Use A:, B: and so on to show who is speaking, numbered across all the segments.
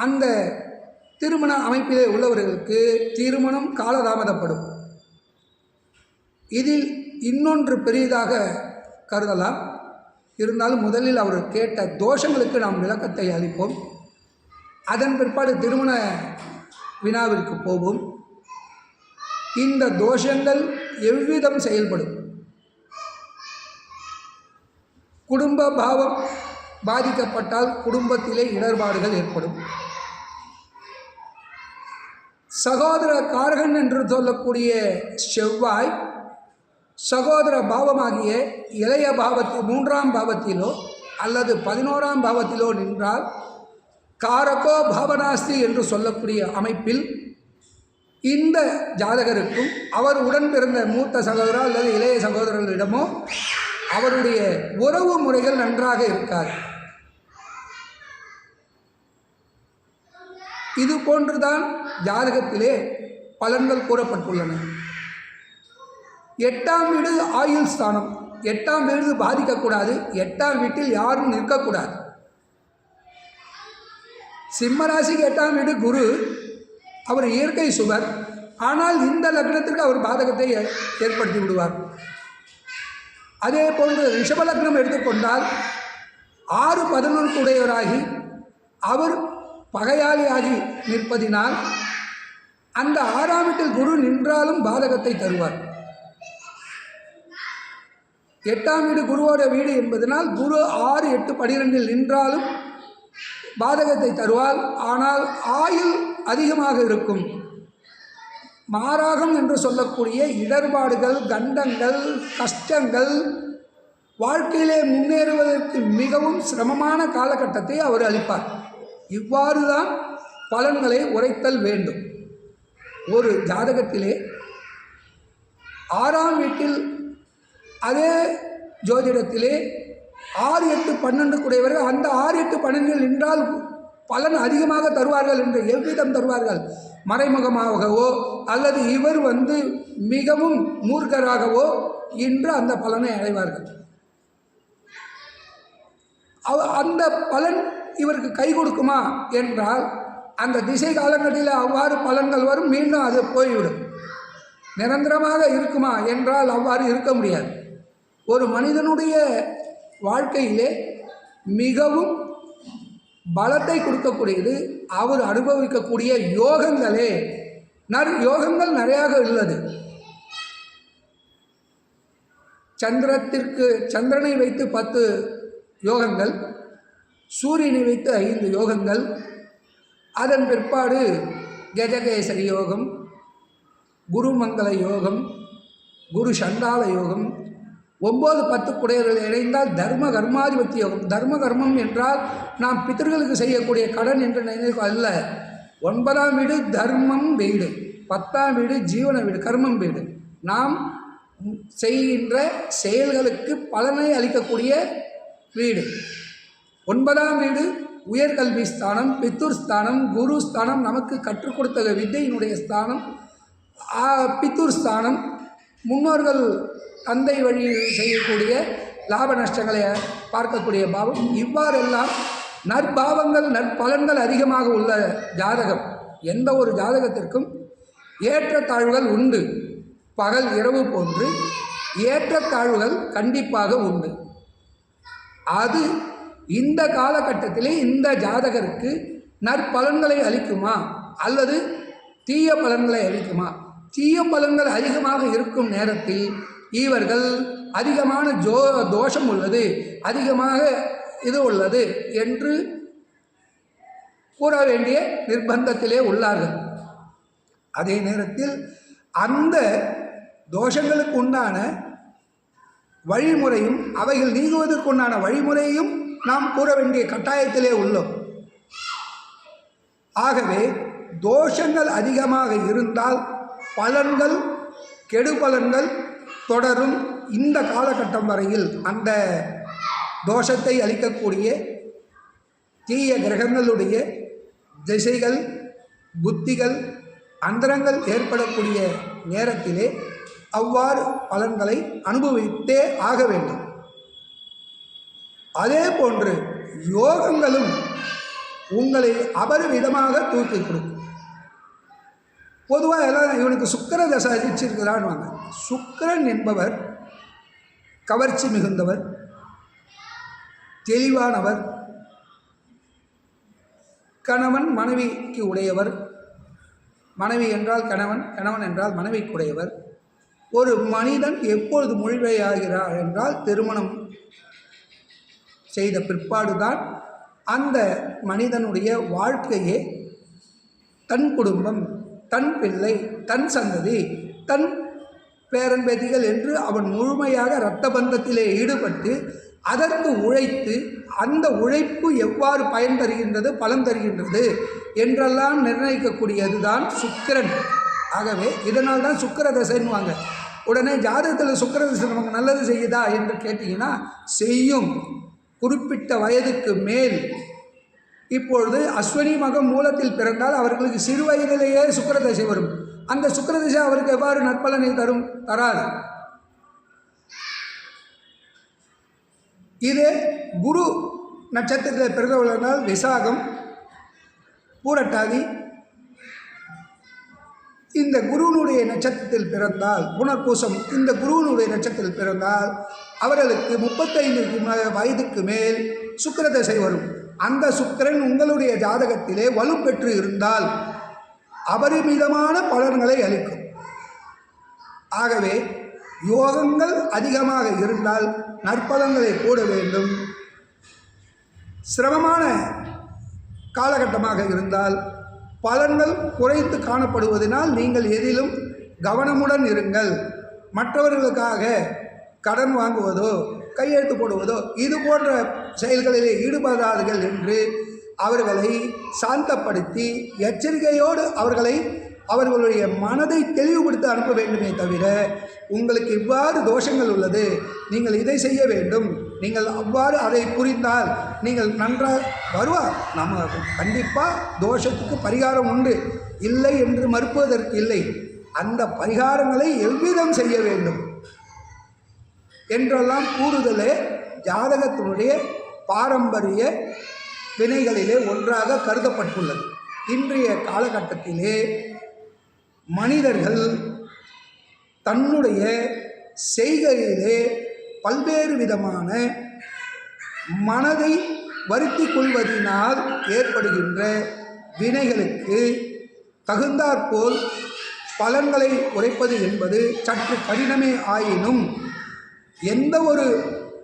A: அந்த திருமண அமைப்பிலே உள்ளவர்களுக்கு திருமணம் காலதாமதப்படும். இதில் இன்னொன்று பெரியதாக கருதலாம். இருந்தாலும் முதலில் அவர் கேட்ட தோஷங்களுக்கு நாம் விளக்கத்தை அளிப்போம். அதன் பிற்பாடு திருமண வினாவிற்கு போவோம். இந்த தோஷங்கள் எவ்விதம் செயல்படும்? குடும்ப பாவம் பாதிக்கப்பட்டால் குடும்பத்திலே இடர்பாடுகள் ஏற்படும். சகோதர காரகன் என்று சொல்லக்கூடிய செவ்வாய் சகோதர பாவமாகிய இளைய பாவத்தில் 3ஆம் பாவத்திலோ அல்லது 11ஆம் பாவத்திலோ நின்றால் காரகோ பாவனாஸ்தி என்று சொல்லக்கூடிய அமைப்பில் இந்த ஜாதகருக்கும் அவர் உடன் பிறந்த மூத்த சகோதரர் அல்லது இளைய சகோதரர்களிடமோ அவருடைய உறவு முறைகள் நன்றாக இருக்காது. இது போன்றுதான் ஜாதகத்திலே பலன்கள் கூறப்பட்டுள்ளன. 8ஆம் வீடு ஆயுள் ஸ்தானம். 8ஆம் வீடு பாதிக்கக்கூடாது. 8ஆம் வீட்டில் யாரும் நிற்கக்கூடாது. சிம்மராசிக்கு 8ஆம் வீடு குரு. அவர் இயற்கை சுவர். ஆனால் இந்த லக்னத்திற்கு அவர் பாதகத்தை ஏற்படுத்தி விடுவார். அதே போன்று ரிஷப லக்னம் எடுத்துக்கொண்டால் 6-11 உடையவராகி அவர் பகையாளியாகி நிற்பதினால் அந்த 6ஆம் வீட்டில் குரு நின்றாலும் பாதகத்தை தருவார். 8ஆம் வீடு குருவோட வீடு என்பதனால் குரு 6, 8, 12 நின்றாலும் பாதகத்தை தருவார். ஆனால் ஆயுள் அதிகமாக இருக்கும். மாராகம் என்று சொல்லக்கூடிய இடர்பாடுகள், கண்டங்கள், கஷ்டங்கள், வாழ்க்கையிலே முன்னேறுவதற்கு மிகவும் சிரமமான காலகட்டத்தை அவர் அளிப்பார். இவ்வாறு தான் பலன்களை உரைத்தல் வேண்டும். ஒரு ஜாதகத்திலே 6ஆம் வீட்டில் அதே ஜோதிடத்திலே 6, 8, 12 கூடியவர்கள் அந்த 6, 8, 12 நின்றால் பலன் அதிகமாக தருவார்கள். என்று எவ்விதம் தருவார்கள்? மறைமுகமாகவோ அல்லது இவர் மிகவும் மூர்க்கராகவோ இன்று அந்த பலனை அடைவார்கள். அந்த பலன் இவருக்கு கை கொடுக்குமா என்றால் அந்த திசை காலங்களில் அவ்வாறு பலன்கள் வரும், மீண்டும் அது போய்விடும். நிரந்தரமாக இருக்குமா என்றால் அவ்வாறு இருக்க முடியாது. ஒரு மனிதனுடைய வாழ்க்கையிலே மிகவும் பலத்தை கொடுக்கக்கூடியது அவர் அனுபவிக்கக்கூடிய யோகங்களே. யோகங்கள் நிறையாக உள்ளது. சந்திரனை வைத்து 10 யோகங்கள், சூரியனை வைத்து 5 யோகங்கள், அதன் பிற்பாடு கஜகேசரி யோகம், குருமங்கள யோகம், குரு சண்டால யோகம், 9, 10 குடையர்கள் இணைந்தால் தர்ம கர்மாதிபத்திய யோகம். தர்ம கர்மம் என்றால் நாம் பித்தர்களுக்கு செய்யக்கூடிய கடன் என்று நினைக்க அல்ல. 9ஆம் வீடு தர்மம் வீடு, 10ஆம் வீடு ஜீவன வீடு, கர்மம் வீடு. நாம் செய்கின்ற செயல்களுக்கு பலனை அளிக்கக்கூடிய வீடு. 9ஆம் வீடு உயர்கல்வி ஸ்தானம், பித்தூர் ஸ்தானம், குரு ஸ்தானம், நமக்கு கற்றுக் கொடுத்த வித்தையினுடைய ஸ்தானம். பித்தூர் ஸ்தானம் முன்னோர்கள் தந்தை வழியில் செய்யக்கூடிய லாப நஷ்டங்களை பார்க்கக்கூடிய பாவம். இவ்வாறெல்லாம் நற்பாவங்கள் நற்பலன்கள் அதிகமாக உள்ள ஜாதகம். எந்த ஒரு ஜாதகத்திற்கும் ஏற்றத்தாழ்வுகள் உண்டு. பகல் இரவு போன்று ஏற்றத்தாழ்வுகள் கண்டிப்பாக உண்டு. அது இந்த காலகட்டத்திலே இந்த ஜாதகருக்கு நற்பலன்களை அளிக்குமா அல்லது தீய பலன்களை அளிக்குமா? தீய பலன்கள் அதிகமாக இருக்கும் நேரத்தில் இவர்கள் அதிகமான தோஷம் உள்ளது, அதிகமாக இது உள்ளது என்று கூற வேண்டிய நிர்பந்தத்திலே உள்ளார்கள். அதே நேரத்தில் அந்த தோஷங்களுக்கு உண்டான வழிமுறையும் அவைகள் நீங்குவதற்குண்டான வழிமுறையும் நாம் கூற வேண்டிய கட்டாயத்திலே உள்ளோம். ஆகவே தோஷங்கள் அதிகமாக இருந்தால் பலன்கள் கெடு பலன்கள் தொடரும். இந்த காலகட்டம் வரையில் அந்த தோஷத்தை அளிக்கக்கூடிய தீய கிரகங்களுடைய திசைகள், புத்திகள், அந்தரங்கள் ஏற்படக்கூடிய நேரத்திலே அவ்வாறு பலன்களை அனுபவித்தே ஆக வேண்டும். அதே போன்று யோகங்களும் உங்களை அபரிவிதமாக தூக்கி கொடுக்கும். பொதுவாக எல்லாம் இவனுக்கு சுக்கிர தசை அடிச்சிருக்கிறான்னு வாங்க. சுக்கிரன் என்பவர் கவர்ச்சி மிகுந்தவர், தெளிவானவர், கணவன் மனைவிக்கு உடையவர், மனைவி என்றால் கணவன், கணவன் என்றால் மனைவிக்கு உடையவர். ஒரு மனிதன் எப்பொழுது முழுமையாகிறார் என்றால் திருமணம் செய்த பிற்பாடுதான் அந்த மனிதனுடைய வாழ்க்கையே தன் குடும்பம், தன் பிள்ளை, தன் சந்ததி, தன் பேரன் பேத்திகள் என்று அவன் முழுமையாக இரத்த பந்தத்திலே ஈடுபட்டு அதற்கு உழைத்து அந்த உழைப்பு எவ்வாறு பயன் தருகின்றது, பலன் தருகின்றது என்றெல்லாம் நிர்ணயிக்கக்கூடியது தான் சுக்கிரன். ஆகவே இதனால் தான் சுக்கிர தசைன்னுவாங்க. உடனே ஜாதகத்தில் சுக்கிர தசை நமக்கு நல்லது செய்யுதா என்று கேட்டிங்கன்னா செய்யும். குறிப்பிட்ட வயதுக்கு மேல், இப்பொழுது அஸ்வினி மகம் மூலத்தில் பிறந்தால் அவர்களுக்கு சிறு வயதிலேயே சுக்கிர தசை வரும். அந்த சுக்கிர தசை அவருக்கு எவ்வாறு நற்பலனை தராது. இதே குரு நட்சத்திரத்தில் பிறந்தவர்களால் விசாகம், பூரட்டாதி இந்த குருவினுடைய நட்சத்திரத்தில் பிறந்தால், புனர்பூசம் இந்த குருவினுடைய நட்சத்திரத்தில் பிறந்தால் அவர்களுக்கு 35 வயதுக்கு மேல் சுக்கிர தசை வரும். அந்த சுக்கிரன் உங்களுடைய ஜாதகத்திலே வலுப்பெற்று இருந்தால் அபரிமிதமான பலன்களை அளிக்கும். ஆகவே யோகங்கள் அதிகமாக இருந்தால் நற்பலன்களை கூட வேண்டும். சிரமமான காலகட்டமாக இருந்தால் பலன்கள் குறைத்து காணப்படுவதனால் நீங்கள் எதிலும் கவனமுடன் இருங்கள். மற்றவர்களுக்காக கடன் வாங்குவதோ கையெழுத்து போடுவதோ இது போன்ற செயல்களிலே ஈடுபடாதீர்கள் என்று அவர்களை சாந்தப்படுத்தி எச்சரிக்கையோடு அவர்களுடைய மனதை தெளிவுபடுத்த அனுப்ப வேண்டுமே தவிர, உங்களுக்கு இவ்வாறு தோஷங்கள் உள்ளது, நீங்கள் இதை செய்ய வேண்டும், நீங்கள் அவ்வாறு அதை புரிந்தால் நீங்கள் நன்றாக வருவார். நம்ம கண்டிப்பாக தோஷத்துக்கு பரிகாரம் உண்டு, இல்லை என்று மறுப்பதற்கு இல்லை. அந்த பரிகாரங்களை எவ்விதம் செய்ய வேண்டும் என்றெல்லாம் கூறுதலே ஜாதகத்தினுடைய பாரம்பரிய வினைகளிலே ஒன்றாக கருதப்பட்டுள்ளது. இன்றைய காலகட்டத்திலே மனிதர்கள் தன்னுடைய செய்கையிலே பல்வேறு விதமான மனதை வருத்தி கொள்வதனால் ஏற்படுகின்ற வினைகளுக்கு தகுந்தாற்போல் பலன்களை உரைப்பது என்பது சற்று கடினமே ஆயினும், எந்த ஒரு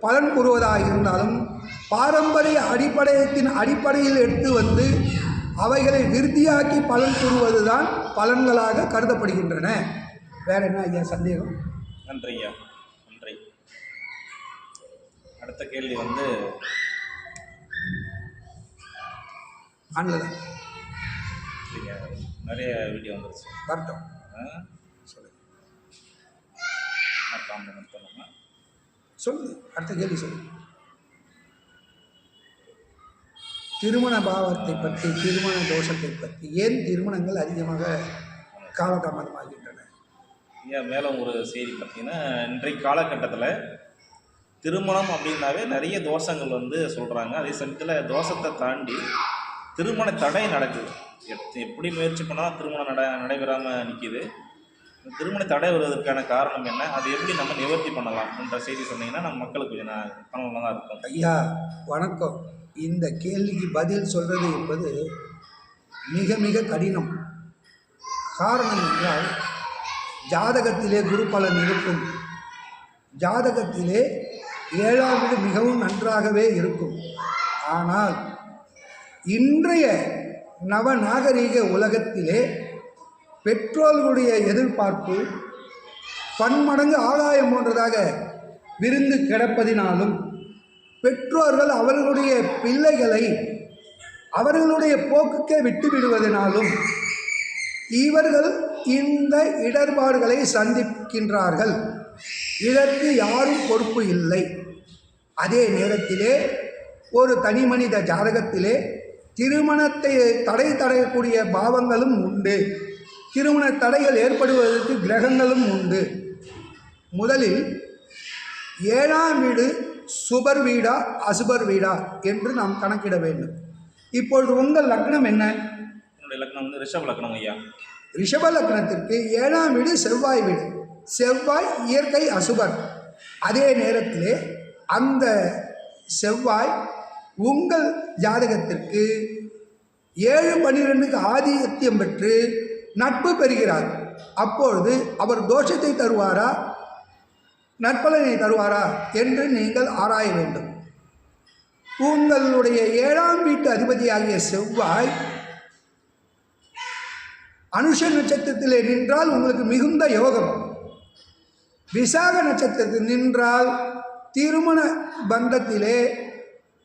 A: பலன் கூறுவதாக இருந்தாலும் பாரம்பரிய அடிப்படையில் எடுத்து வந்து அவைகளை விருத்தியாக்கி பலன் கூறுவது தான் பலன்களாக கருதப்படுகின்றன. வேற என்ன ஐயா சந்தேகம்?
B: நன்றி ஐயா, நன்றி. அடுத்த கேள்வி
A: ஆன்லைன்
B: நிறைய வீடியோ வந்துருச்சு.
A: வரட்டும், சொல்லுங்க. அடுத்த கேள்வி சொல்லுங்க. திருமண பாவத்தை பற்றி, திருமண தோஷத்தை பற்றி, ஏன் திருமணங்கள் அதிகமாக காலதாமதமாகின்றன?
B: ஏன் மேலே ஒரு செய்தி பார்த்தீங்கன்னா, இன்றைக்கு காலகட்டத்தில் திருமணம் அப்படின்னாவே நிறைய தோஷங்கள் சொல்கிறாங்க. அதே சமயத்தில் தோஷத்தை தாண்டி திருமண தடை நடக்குது. எப்படி முயற்சி பண்ணால் திருமணம் நடைபெறாமல் நிற்கிது. திருமண தடை வருவதற்கான காரணம் என்ன, அது எப்படி நம்ம நிவர்த்தி பண்ணலாம் என்ற செய்தி சொன்னீங்கன்னா நம்ம மக்களுக்கு கொஞ்சம் பணமாக தான் இருக்கும்.
A: ஐயா வணக்கம். இந்த கேள்விக்கு பதில் சொல்கிறது என்பது மிக மிக கடினம். காரணம் என்றால், ஜாதகத்திலே குரு பலன் இருக்கும், ஜாதகத்திலே 7ஆம் வீடு மிகவும் நன்றாகவே இருக்கும். ஆனால் இன்றைய நவநாகரீக உலகத்திலே பெற்றோர்களுடைய எதிர்பார்ப்பு பன்மடங்கு ஆதாயம் போன்றதாக விரிந்து கிடப்பதினாலும், பெற்றோர்கள் அவர்களுடைய பிள்ளைகளை அவர்களுடைய போக்குக்கே விட்டுவிடுவதனாலும் இவர்கள் இந்த இடர்பாடுகளை சந்திக்கின்றார்கள். இதற்கு யாரும் பொறுப்பு இல்லை. அதே நேரத்திலே ஒரு தனி மனித ஜாதகத்திலே திருமணத்தை தடையக்கூடிய பாவங்களும் உண்டு. திருமண தடைகள் ஏற்படுவதற்கு கிரகங்களும் உண்டு. முதலில் 7ஆம் வீடு சுபர் வீடா அசுபர் வீடா என்று நாம் கணக்கிட வேண்டும். இப்பொழுது உங்கள் லக்னம் என்ன?
B: என்னுடைய லக்னம் வந்து ரிஷப லக்னம் ஐயா.
A: ரிஷப லக்னத்திற்கு 7ஆம் வீடு செவ்வாய் வீடு. செவ்வாய் இயற்கை அசுபர். அதே நேரத்திலே அந்த செவ்வாய் உங்கள் ஜாதகத்திற்கு 7-12க்கு ஆதித்யம் பெற்று நட்பு பெறுகிறார். அப்பொழுது அவர் தோஷத்தை தருவாரா நற்பலனை தருவாரா என்று நீங்கள் ஆராய வேண்டும். உங்களுடைய 7ஆம் வீட்டு அதிபதியாகிய செவ்வாய் அனுஷ நட்சத்திரத்திலே நின்றால் உங்களுக்கு மிகுந்த யோகம். விசாக நட்சத்திரத்தில் நின்றால் திருமண பந்தத்திலே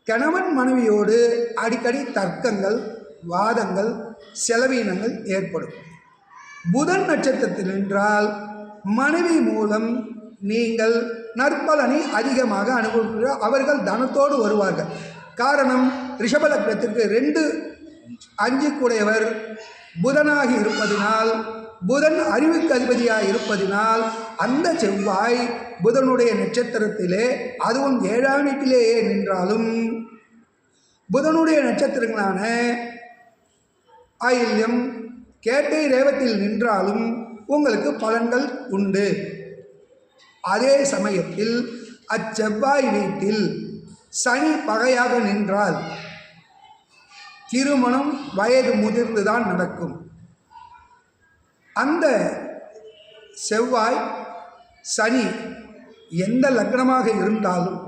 A: கணவன் மனைவியோடு அடிக்கடி தர்க்கங்கள், வாதங்கள், செலவீனங்கள் ஏற்படும். புதன் நட்சத்திரத்தில் நின்றால் மனைவி மூலம் நீங்கள் நற்பலனை அதிகமாக அனுபவிக்கிறார். அவர்கள் தனத்தோடு வருவார்கள். காரணம், ரிஷப லக்னத்திற்கு 2-5 கூடையவர் புதனாகி இருப்பதினால், புதன் அறிவுக்கு அதிபதியாக இருப்பதினால் அந்த செவ்வாய் புதனுடைய நட்சத்திரத்திலே, அதுவும் 7ஆம் வீட்டிலேயே நின்றாலும் புதனுடைய நட்சத்திரங்களான ஆயில்யம், கேட்டை, ரேவத்தில் நின்றாலும் உங்களுக்கு பலன்கள் உண்டு. அதே சமயத்தில் அச்செவ்வாய் வீட்டில் சனி பகையாக நின்றால் திருமணம் வயது முதிர்ந்துதான் நடக்கும். அந்த செவ்வாய் சனி எந்த லக்னமாக இருந்தாலும்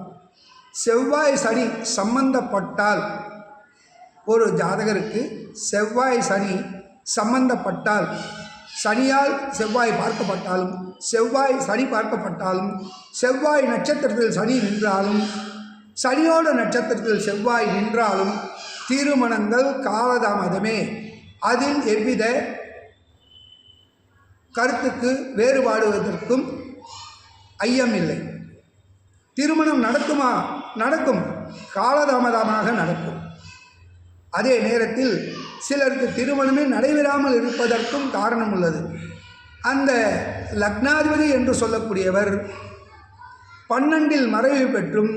A: செவ்வாய் சனி சம்பந்தப்பட்டால், ஒரு ஜாதகருக்கு செவ்வாய் சனி சம்பந்தப்பட்டால், சனியால் செவ்வாய் பார்க்கப்பட்டாலும், செவ்வாய் சனி பார்க்கப்பட்டாலும், செவ்வாய் நட்சத்திரத்தில் சனி நின்றாலும், சனியோட நட்சத்திரத்தில் செவ்வாய் நின்றாலும் திருமணங்கள் காலதாமதமே. அதில் எவ்வித கருத்துக்கு வேறுபாடுவதற்கும் ஐயமில்லை. திருமணம் நடக்குமா? நடக்கும், காலதாமதமாக நடக்கும். அதே நேரத்தில் சிலருக்கு திருமணமே நடைபெறாமல் இருப்பதற்கும் காரணம் உள்ளது. அந்த லக்னாதிபதி என்று சொல்லக்கூடியவர் 12இல் மறைவு பெற்றும்